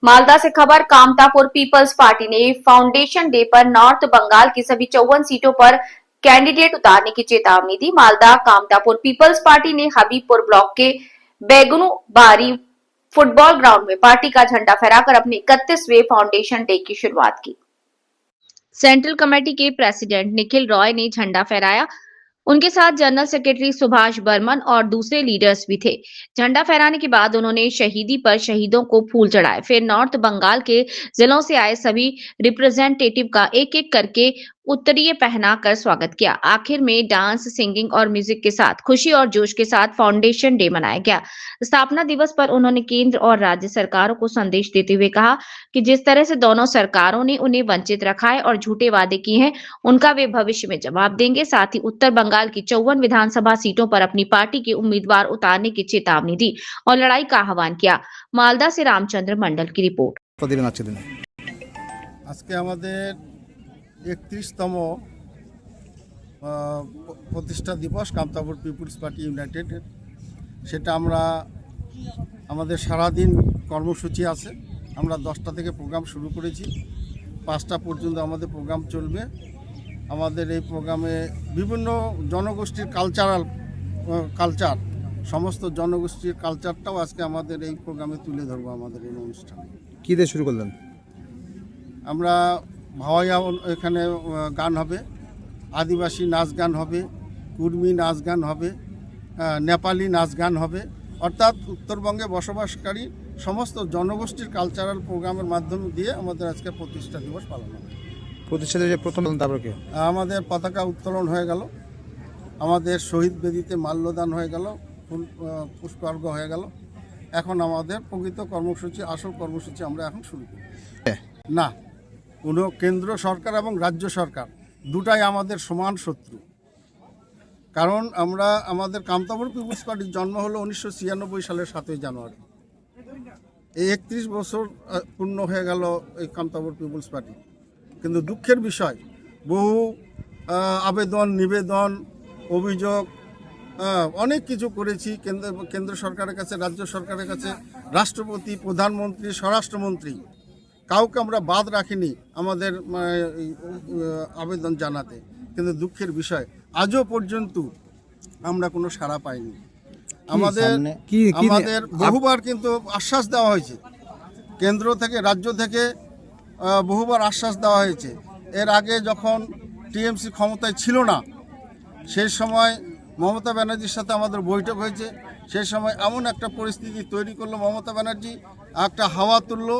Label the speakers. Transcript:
Speaker 1: मालदा से खबर। Kamtapur peoples party ने फाउंडेशन डे पर नॉर्थ बंगाल की सभी 54 सीटों पर कैंडिडेट उतारने की चेतावनी दी। मालदा कामतापुर पीपल्स पार्टी ने हबीबपुर ब्लॉक के बेगुनुबारी फुटबॉल ग्राउंड में पार्टी का झंडा फहराकर अपने 31वें फाउंडेशन डे की शुरुआत की। सेंट्रल कमेटी के प्रेसिडेंट निखिल रॉय ने झंडा फहराया। उनके साथ जनरल सेक्रेटरी सुभाष बर्मन और दूसरे लीडर्स भी थे। झंडा फहराने के बाद उन्होंने शहीदी पर शहीदों को फूल चढ़ाए। फिर नॉर्थ बंगाल के जिलों से आए सभी रिप्रेजेंटेटिव का एक एक करके उत्तरीय पहनाकर स्वागत किया। आखिर में डांस, सिंगिंग और म्यूजिक के साथ खुशी और जोश के साथ फाउंडेशन डे मनाया गया। स्थापना दिवस पर उन्होंने केंद्र और राज्य सरकारों को संदेश देते हुए कहा कि जिस तरह से दोनों सरकारों ने उन्हें वंचित रखा है और झूठे वादे किए हैं, उनका वे भविष्य में जवाब देंगे। साथ ही उत्तर बंगाल की 54 विधानसभा सीटों पर अपनी पार्टी के उम्मीदवार उतारने की चेतावनी दी और लड़ाई का आह्वान किया। मालदा से रामचंद्र मंडल की रिपोर्ट।
Speaker 2: আজকে আমাদের 31তম প্রতিষ্ঠা দিবস কামতাপুর পিপুলস পার্টি ইউনাইটেড। সেটা আমরা আমাদের সারাদিন কর্মসূচি আছে। আমরা 10টা থেকে প্রোগ্রাম শুরু করেছি, 5টা পর্যন্ত আমাদের প্রোগ্রাম চলবে। আমাদের এই প্রোগ্রামে বিভিন্ন জনগোষ্ঠীর কালচার সমস্ত জনগোষ্ঠীর কালচারটাও আজকে আমাদের এই প্রোগ্রামে তুলে ধরবো। আমাদের এই অনুষ্ঠানে
Speaker 3: কী দিয়ে শুরু করলেন?
Speaker 2: আমরা ভাওয়াইয়া এখানে গান হবে, আদিবাসী নাচ গান হবে, কুর্মি নাচ গান হবে, নেপালি নাচ গান হবে, অর্থাৎ উত্তরবঙ্গে বসবাসকারী সমস্ত জনগোষ্ঠীর কালচারাল প্রোগ্রামের মাধ্যমে দিয়ে আমাদের আজকে প্রতিষ্ঠা দিবস পালন হবে।
Speaker 3: প্রতিষ্ঠা দিবসের প্রথম তারপর কি?
Speaker 2: আমাদের পতাকা উত্তোলন হয়ে গেল, আমাদের শহীদ বেদিতে মাল্যদান হয়ে গেল, পুষ্পার্ঘ্য হয়ে গেল। এখন আমাদের প্রকৃত কর্মসূচি, আসল কর্মসূচি আমরা এখন শুরু করি। না, কোনো কেন্দ্র সরকার এবং রাজ্য সরকার দুটাই আমাদের সমান শত্রু। কারণ আমাদের কামতাপুর পিপুলস পার্টির জন্ম হলো 1996 সালের 7ই জানুয়ারি। এই 31 বছর পূর্ণ হয়ে গেল এই কামতাপুর পিপুলস পার্টি। কিন্তু দুঃখের বিষয়, বহু আবেদন, নিবেদন, অভিযোগ, অনেক কিছু করেছি কেন্দ্র সরকারের কাছে, রাজ্য সরকারের কাছে, রাষ্ট্রপতি, প্রধানমন্ত্রী, স্বরাষ্ট্রমন্ত্রী, কাউকে আমরা বাদ রাখিনি আমাদের আবেদন জানাতে। কিন্তু দুঃখের বিষয়, আজও পর্যন্ত আমরা কোনো সাড়া পাইনি। আমাদের বহুবার কিন্তু আশ্বাস দেওয়া হয়েছে, কেন্দ্র থেকে, রাজ্য থেকে বহুবার আশ্বাস দেওয়া হয়েছে। এর আগে যখন টিএমসি ক্ষমতায় ছিল না, সেই সময় মমতা ব্যানার্জির সাথে আমাদের বৈঠক হয়েছে। সেই সময় এমন একটা পরিস্থিতি তৈরি করলো মমতা ব্যানার্জি, একটা হাওয়া তুললো।